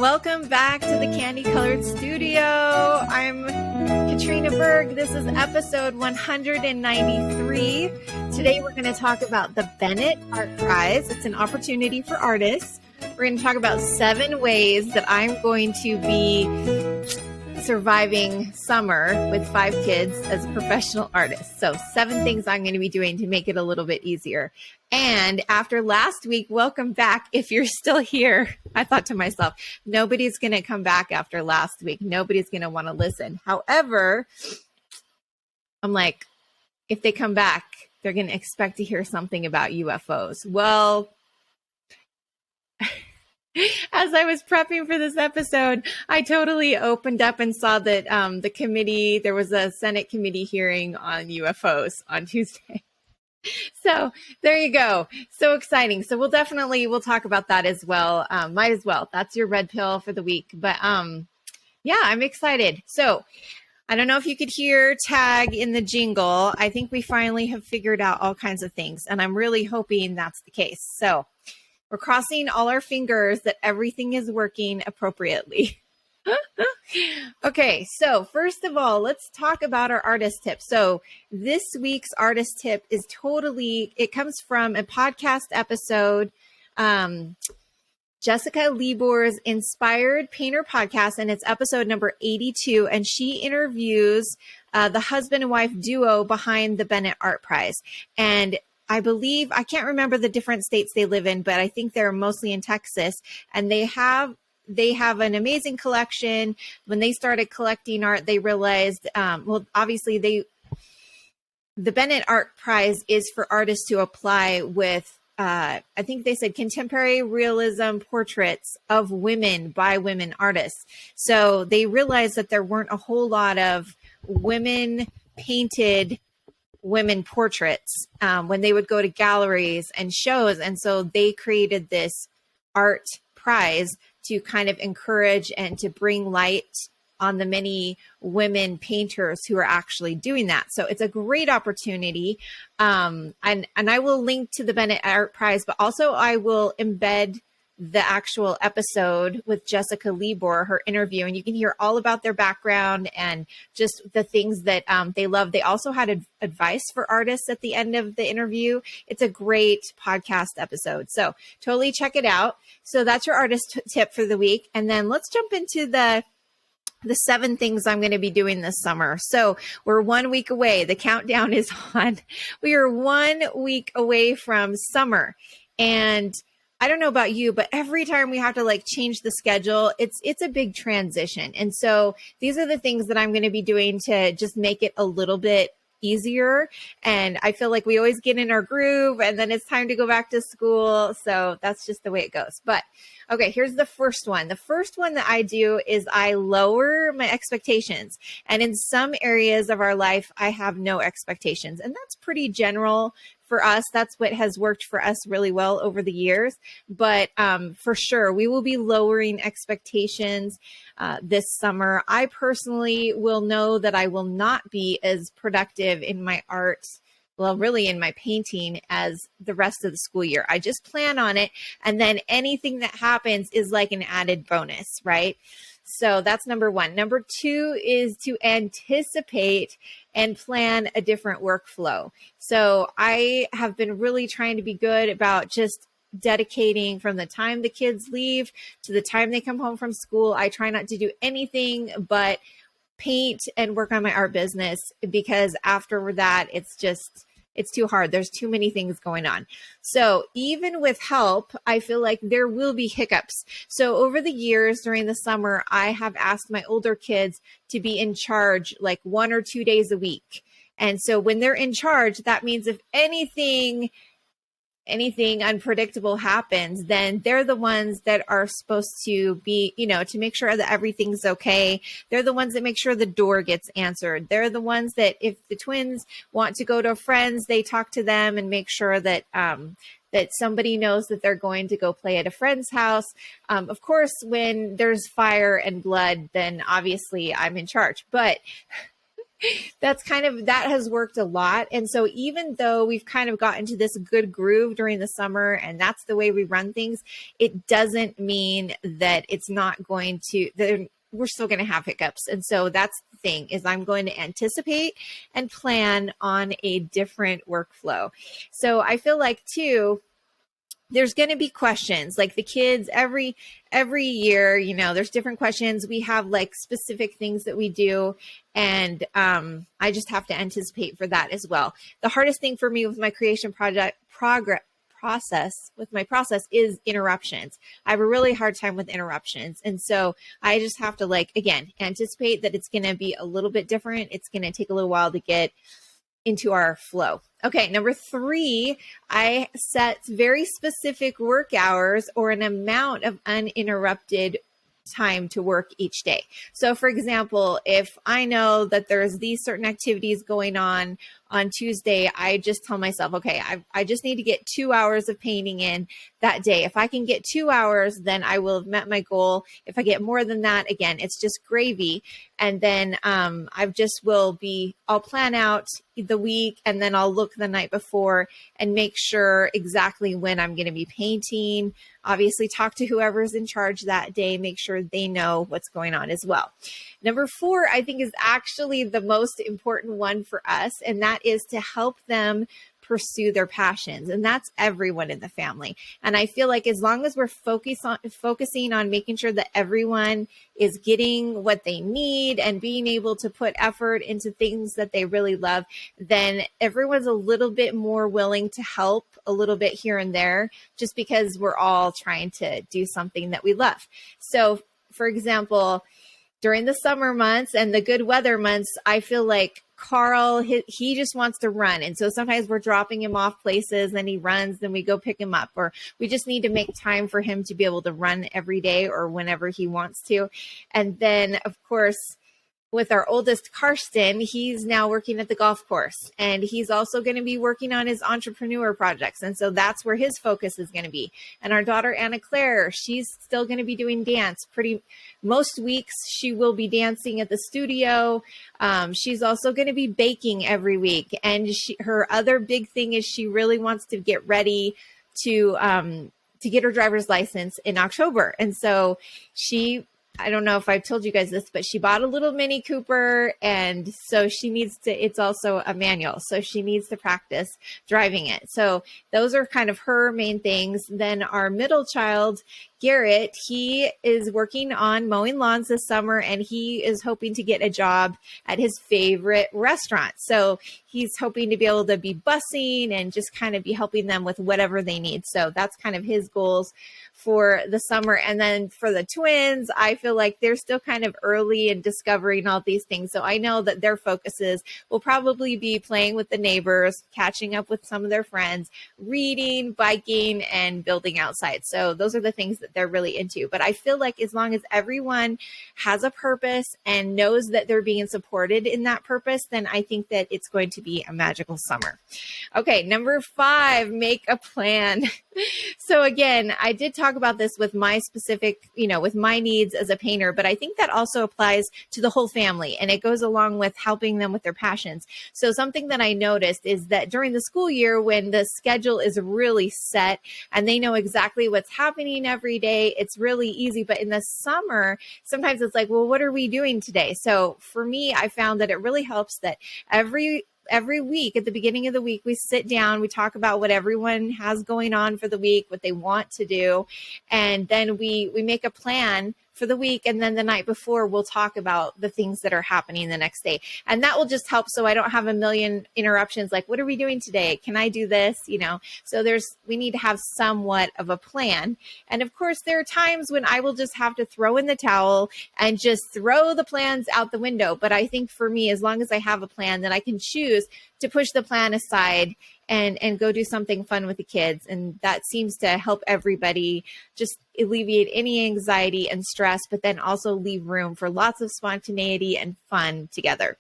Welcome back to the Candy Colored Studio. I'm Katrina Berg. This is episode 193. Today we're going to talk about the Bennett Art Prize. It's an opportunity for artists. We're going to talk about 7 ways that I'm going to be surviving summer with 5 kids as a professional artist. So 7 things I'm going to be doing to make it a little bit easier. And after last week, welcome back. If you're still here, I thought to myself, nobody's going to come back after last week. Nobody's going to want to listen. However, I'm like, if they come back, they're going to expect to hear something about UFOs. Well, as I was prepping for this episode, I totally opened up and saw that there was a Senate committee hearing on UFOs on Tuesday. So there you go. So exciting. So we'll talk about that as well. Might as well. That's your red pill for the week. But yeah, I'm excited. So I don't know if you could hear tag in the jingle. I think we finally have figured out all kinds of things, and I'm really hoping that's the case. So we're crossing all our fingers that everything is working appropriately. Okay, so first of all, let's talk about our artist tip. So this week's artist tip is it comes from a podcast episode, Jessica Libor's Inspired Painter podcast, and it's episode number 82. And she interviews the husband and wife duo behind the Bennett Art Prize. And I can't remember the different states they live in, but I think they're mostly in Texas. And they have an amazing collection. When they started collecting art, they realized, obviously the Bennett Art Prize is for artists to apply with, I think they said contemporary realism portraits of women by women artists. So they realized that there weren't a whole lot of women painted women portraits when they would go to galleries and shows. And so they created this art prize to kind of encourage and to bring light on the many women painters who are actually doing that. So it's a great opportunity. And I will link to the Bennett Art Prize, but also I will embed the actual episode with Jessica Libor, her interview, and you can hear all about their background and just the things that they love. They also had advice for artists at the end of the interview. It's a great podcast episode. So totally check it out. So that's your artist tip for the week. And then let's jump into the 7 things I'm going to be doing this summer. So we're 1 week away. The countdown is on. We are 1 week away from summer. And I don't know about you, but every time we have to change the schedule, it's a big transition. And so these are the things that I'm going to be doing to just make it a little bit easier. And I feel like we always get in our groove and then it's time to go back to school. So that's just the way it goes. But okay, here's the first one. The first one that I do is I lower my expectations. And in some areas of our life, I have no expectations. And that's pretty general for us. That's what has worked for us really well over the years. But for sure, we will be lowering expectations this summer. I personally will know that I will not be as productive in my art, well, really in my painting, as the rest of the school year. I just plan on it. And then anything that happens is like an added bonus, right? So that's number 1. Number 2 is to anticipate and plan a different workflow. So I have been really trying to be good about just dedicating from the time the kids leave to the time they come home from school. I try not to do anything but paint and work on my art business, because after that, it's too hard. There's too many things going on. So even with help, I feel like there will be hiccups. So over the years during the summer, I have asked my older kids to be in charge 1 or 2 days a week. And so when they're in charge, that means if anything unpredictable happens, then they're the ones that are supposed to be, to make sure that everything's okay. They're the ones that make sure the door gets answered. They're the ones that if the twins want to go to friends, they talk to them and make sure that that somebody knows that they're going to go play at a friend's house. Of course, when there's fire and blood, then obviously I'm in charge. But That has worked a lot. And so even though we've kind of got into this good groove during the summer and that's the way we run things, it doesn't mean that it's not going to, that we're still going to have hiccups. And so that's the thing, is I'm going to anticipate and plan on a different workflow. So I feel like too, there's going to be questions, like the kids every year, there's different questions. We have like specific things that we do. And I just have to anticipate for that as well. The hardest thing for me with my creation process is interruptions. I have a really hard time with interruptions. And so I just have to again, anticipate that it's going to be a little bit different. It's going to take a little while to get into our flow. Okay, number 3, I set very specific work hours or an amount of uninterrupted time to work each day. So for example, if I know that there's these certain activities going on Tuesday, I just tell myself, okay, I just need to get 2 hours of painting in that day. If I can get 2 hours, then I will have met my goal. If I get more than that, again, it's just gravy. And then I'll plan out the week, and then I'll look the night before and make sure exactly when I'm going to be painting. Obviously, talk to whoever's in charge that day, make sure they know what's going on as well. Number 4, I think, is actually the most important one for us, and that is to help them pursue their passions. And that's everyone in the family. And I feel like as long as we're focusing on making sure that everyone is getting what they need and being able to put effort into things that they really love, then everyone's a little bit more willing to help a little bit here and there, just because we're all trying to do something that we love. So for example, during the summer months and the good weather months, I feel like Carl, he just wants to run. And so sometimes we're dropping him off places, then he runs, then we go pick him up, or we just need to make time for him to be able to run every day or whenever he wants to. And then of course, with our oldest, Karsten, he's now working at the golf course, and he's also going to be working on his entrepreneur projects. And so that's where his focus is going to be. And our daughter, Anna Claire, she's still going to be doing dance. Most weeks she will be dancing at the studio. She's also going to be baking every week. And her other big thing is she really wants to get ready to get her driver's license in October. And so I don't know if I've told you guys this, but she bought a little Mini Cooper, and so it's also a manual, so she needs to practice driving it. So those are kind of her main things. Then our middle child, Garrett, he is working on mowing lawns this summer, and he is hoping to get a job at his favorite restaurant. So he's hoping to be able to be bussing and just kind of be helping them with whatever they need. So that's kind of his goals for the summer. And then for the twins, I feel like they're still kind of early in discovering all these things. So I know that their focuses will probably be playing with the neighbors, catching up with some of their friends, reading, biking, and building outside. So those are the things that they're really into. But I feel like as long as everyone has a purpose and knows that they're being supported in that purpose, then I think that it's going to be a magical summer. Okay, number 5, make a plan. So again, I did talk about this with my specific, with my needs as a painter, but I think that also applies to the whole family, and it goes along with helping them with their passions. So something that I noticed is that during the school year, when the schedule is really set and they know exactly what's happening every day, it's really easy. But in the summer, sometimes it's like, well, what are we doing today? So for me, I found that it really helps that every week, at the beginning of the week, we sit down, we talk about what everyone has going on for the week, what they want to do. And then we make a plan for the week. And then the night before, we'll talk about the things that are happening the next day. And that will just help, so I don't have a million interruptions. Like, what are we doing today? Can I do this? So we need to have somewhat of a plan. And of course, there are times when I will just have to throw in the towel and just throw the plans out the window. But I think for me, as long as I have a plan, then I can choose to push the plan aside and go do something fun with the kids. And that seems to help everybody just alleviate any anxiety and stress, but then also leave room for lots of spontaneity and fun together.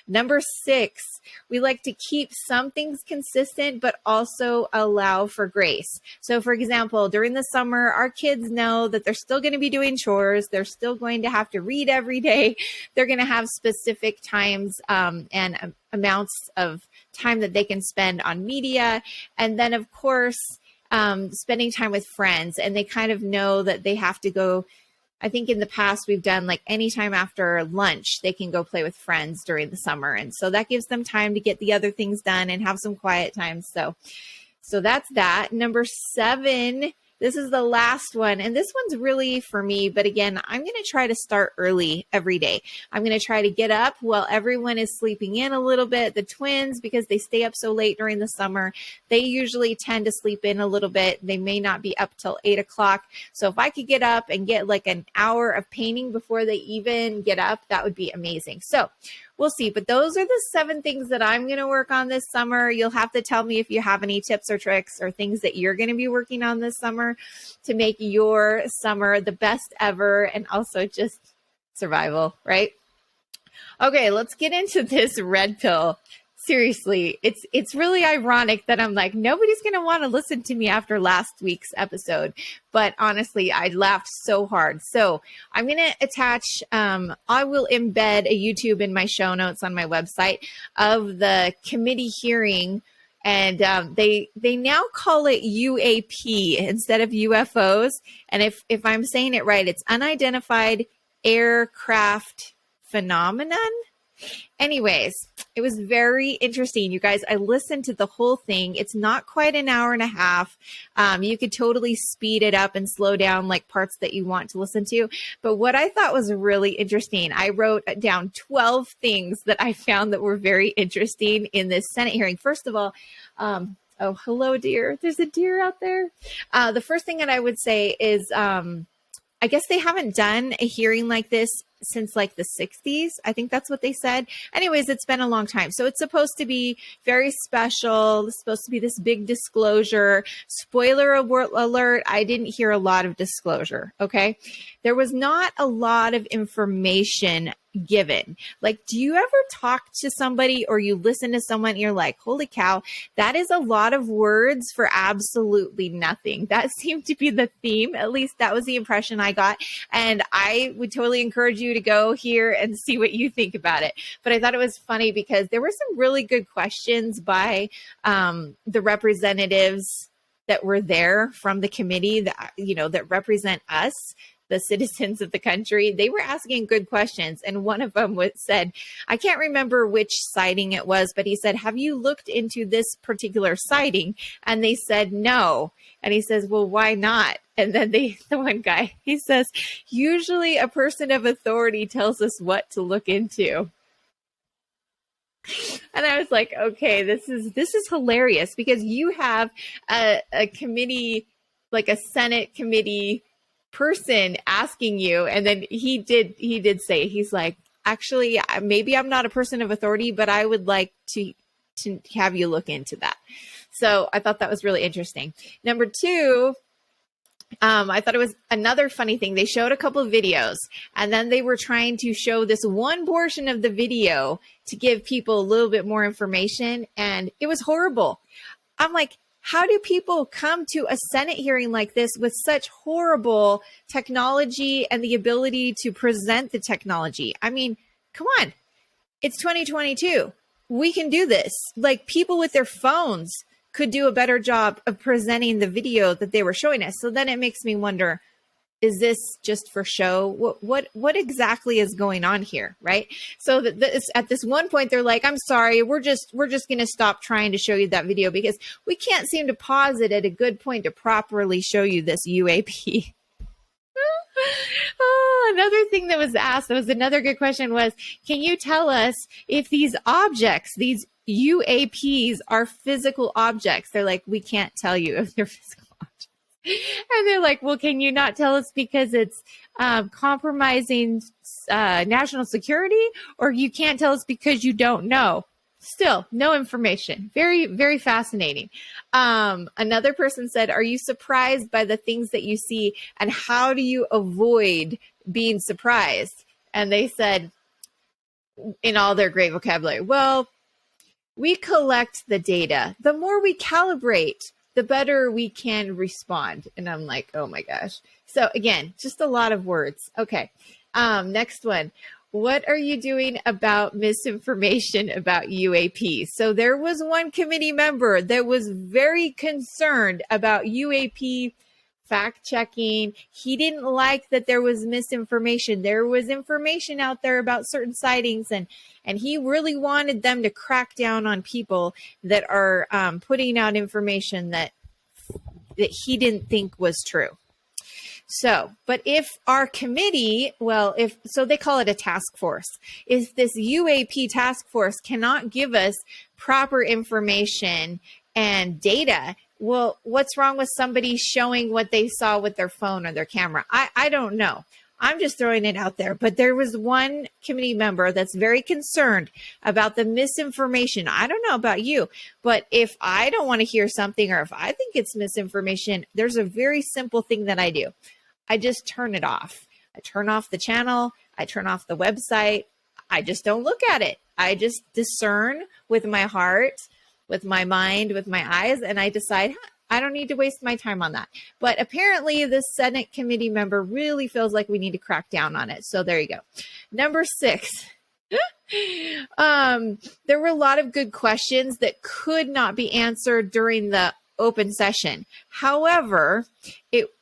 Number 6, we like to keep some things consistent, but also allow for grace. So for example, during the summer, our kids know that they're still going to be doing chores. They're still going to have to read every day. They're going to have specific times and amounts of time that they can spend on media. And then of course, spending time with friends, and they kind of know that they have to go. I think in the past we've done like anytime after lunch, they can go play with friends during the summer. And so that gives them time to get the other things done and have some quiet time. So that's that. Number 7, this is the last one. And this one's really for me, but again, I'm going to try to start early every day. I'm going to try to get up while everyone is sleeping in a little bit. The twins, because they stay up so late during the summer, they usually tend to sleep in a little bit. They may not be up till 8 o'clock. So if I could get up and get like an hour of painting before they even get up, that would be amazing. So we'll see. But those are the 7 things that I'm going to work on this summer. You'll have to tell me if you have any tips or tricks or things that you're going to be working on this summer to make your summer the best ever and also just survival, right? Okay, let's get into this red pill. Seriously, it's really ironic that I'm like, nobody's going to want to listen to me after last week's episode. But honestly, I laughed so hard. So I'm going to attach, I will embed a YouTube in my show notes on my website of the committee hearing. And they now call it UAP instead of UFOs. And if I'm saying it right, it's unidentified aircraft phenomenon. Anyways, it was very interesting. You guys, I listened to the whole thing. It's not quite an hour and a half. You could totally speed it up and slow down like parts that you want to listen to. But what I thought was really interesting, I wrote down 12 things that I found that were very interesting in this Senate hearing. First of all, oh, hello, deer. There's a deer out there. The first thing that I would say is, I guess they haven't done a hearing like this since like the 60s. I think that's what they said. Anyways, it's been a long time. So it's supposed to be very special. It's supposed to be this big disclosure. Spoiler alert, I didn't hear a lot of disclosure, okay? There was not a lot of information given. Like, do you ever talk to somebody or you listen to someone and you're like, holy cow, that is a lot of words for absolutely nothing. That seemed to be the theme. At least that was the impression I got. And I would totally encourage you to go here and see what you think about it. But I thought it was funny because there were some really good questions by the representatives that were there from the committee that, you know, that represent us, the citizens of the country. They were asking good questions. And one of them said, I can't remember which sighting it was, but he said, have you looked into this particular sighting? And they said, no. And he says, well, why not? And then the one guy, he says, usually a person of authority tells us what to look into. And I was like, okay, this is hilarious because you have a committee, like a Senate committee person asking you, and then he did say, he's like, actually, maybe I'm not a person of authority, but I would like to have you look into that. So I thought that was really interesting. Number 2, I thought it was another funny thing. They showed a couple of videos and then they were trying to show this one portion of the video to give people a little bit more information, and it was horrible. I'm like, how do people come to a Senate hearing like this with such horrible technology and the ability to present the technology? I mean, come on. It's 2022. We can do this. Like, people with their phones could do a better job of presenting the video that they were showing us. So then it makes me wonder, is this just for show? What exactly is going on here, right? So at this one point, they're like, I'm sorry, we're just going to stop trying to show you that video because we can't seem to pause it at a good point to properly show you this UAP. Oh, another thing that was asked, that was another good question was, can you tell us if these objects, these UAPs are physical objects? They're like, we can't tell you if they're physical objects. And they're like, well, can you not tell us because it's compromising national security, or you can't tell us because you don't know? still no information. Very, very fascinating. Another person said, are you surprised by the things that you see, and how do you avoid being surprised? And they said, in all their great vocabulary, well, we collect the data. The more we calibrate, the better we can respond. And I'm like, oh my gosh. So again, just a lot of words. Okay. Next one. What are you doing about misinformation about UAP? So there was one committee member that was very concerned about UAP fact checking. He didn't like that there was misinformation. There was information out there about certain sightings, and he really wanted them to crack down on people that are putting out information that he didn't think was true. So, but if our committee, well, if so, they call it a task force. If this UAP task force cannot give us proper information and data, well, what's wrong with somebody showing what they saw with their phone or their camera? I don't know. I'm just throwing it out there. But there was one committee member that's very concerned about the misinformation. I don't know about you, but if I don't want to hear something, or if I think it's misinformation, there's a very simple thing that I do. I just turn it off. I turn off the channel. I turn off the website. I just don't look at it. I just discern with my heart, with my mind, with my eyes, and I decide, I don't need to waste my time on that. But apparently this Senate committee member really feels like we need to crack down on it. So there you go. Number 6. There were a lot of good questions that could not be answered during the open session. However,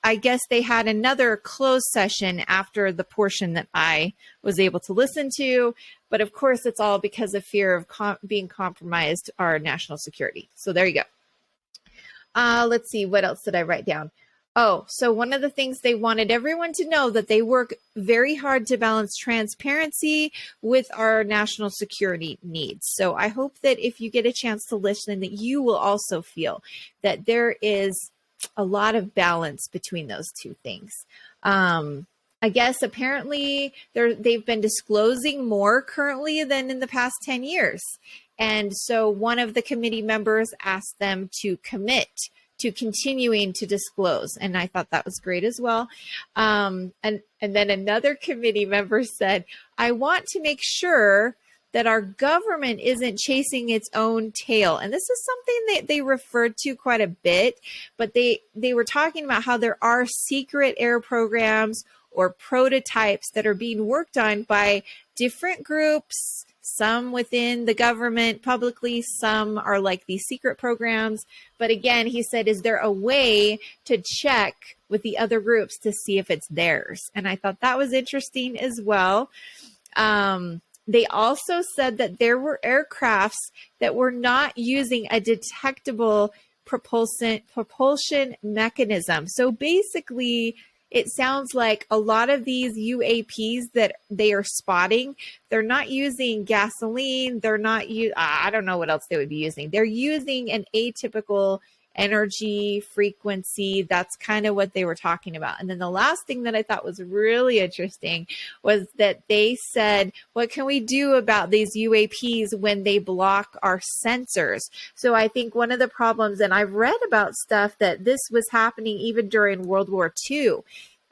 I guess they had another closed session after the portion that I was able to listen to. But of course, it's all because of fear of being compromised our national security. So there you go. Let's see, what else did I write down? Oh, so one of the things they wanted everyone to know that they work very hard to balance transparency with our national security needs. So I hope that if you get a chance to listen, that you will also feel that there is a lot of balance between those two things. I guess apparently they've been disclosing more currently than in the past 10 years. And so one of the committee members asked them to commit to continuing to disclose. And I thought that was great as well. And then another committee member said, I want to make sure that our government isn't chasing its own tail. And this is something that they referred to quite a bit, but they were talking about how there are secret air programs or prototypes that are being worked on by different groups, some within the government publicly, some are like these secret programs. But again, he said, is there a way to check with the other groups to see if it's theirs? And I thought that was interesting as well. They also said that there were aircrafts that were not using a detectable propulsion mechanism. So basically, it sounds like a lot of these UAPs that they are spotting, they're not using gasoline. They're not, I don't know what else they would be using. They're using an atypical energy frequency. That's kind of what they were talking about. And then the last thing that I thought was really interesting was that they said, what can we do about these UAPs when they block our sensors? So I think one of the problems, and I've read about stuff that this was happening even during World War II.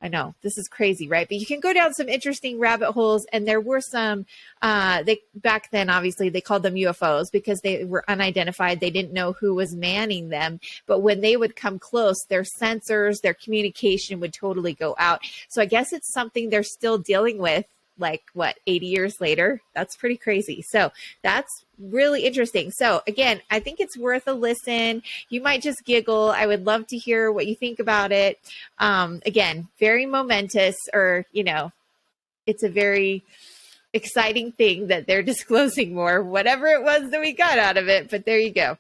I know this is crazy, right? But you can go down some interesting rabbit holes. And there were some, back then, obviously, they called them UFOs because they were unidentified. They didn't know who was manning them. But when they would come close, their sensors, their communication would totally go out. So I guess it's something they're still dealing with, like, 80 years later? That's pretty crazy. So that's really interesting. So again, I think it's worth a listen. You might just giggle. I would love to hear what you think about it. Again, very momentous, or, it's a very exciting thing that they're disclosing more, whatever it was that we got out of it. But there you go.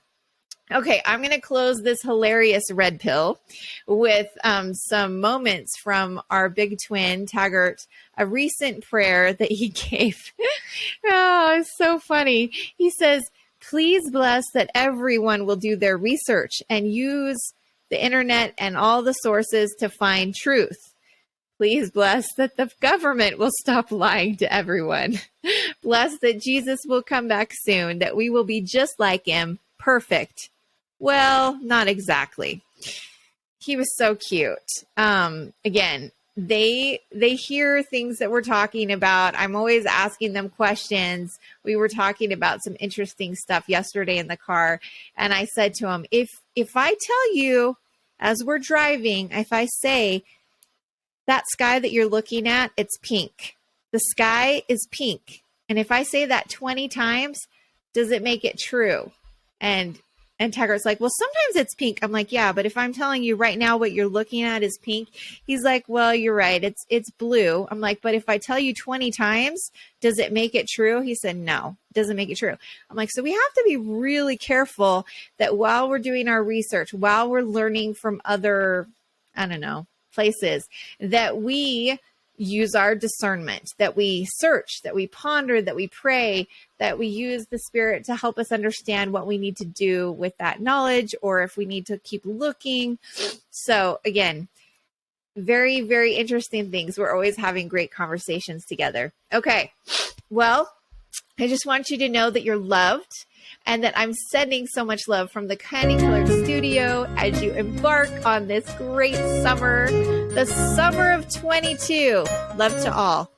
Okay, I'm going to close this hilarious red pill with some moments from our big twin, Taggart, a recent prayer that he gave. Oh, it's so funny. He says, please bless that everyone will do their research and use the internet and all the sources to find truth. Please bless that the government will stop lying to everyone. Les, that Jesus will come back soon, that we will be just like him, perfect. Well, not exactly. He was so cute. Again, they hear things that we're talking about. I'm always asking them questions. We were talking about some interesting stuff yesterday in the car, and I said to him, if I tell you as we're driving, if I say that sky that you're looking at, it's pink. The sky is pink. And if I say that 20 times, does it make it true? And Taggart's like, well, sometimes it's pink. I'm like, yeah, but if I'm telling you right now what you're looking at is pink, he's like, well, you're right. It's blue. I'm like, but if I tell you 20 times, does it make it true? He said, no, it doesn't make it true. I'm like, so we have to be really careful that while we're doing our research, while we're learning from other, I don't know, places, that we use our discernment, that we search, that we ponder, that we pray, that we use the Spirit to help us understand what we need to do with that knowledge, or if we need to keep looking. So again, very, very interesting things. We're always having great conversations together. Okay. Well, I just want you to know that you're loved and that I'm sending so much love from the Candy Colored Studio as you embark on this great summer, the summer of 22. Love to all.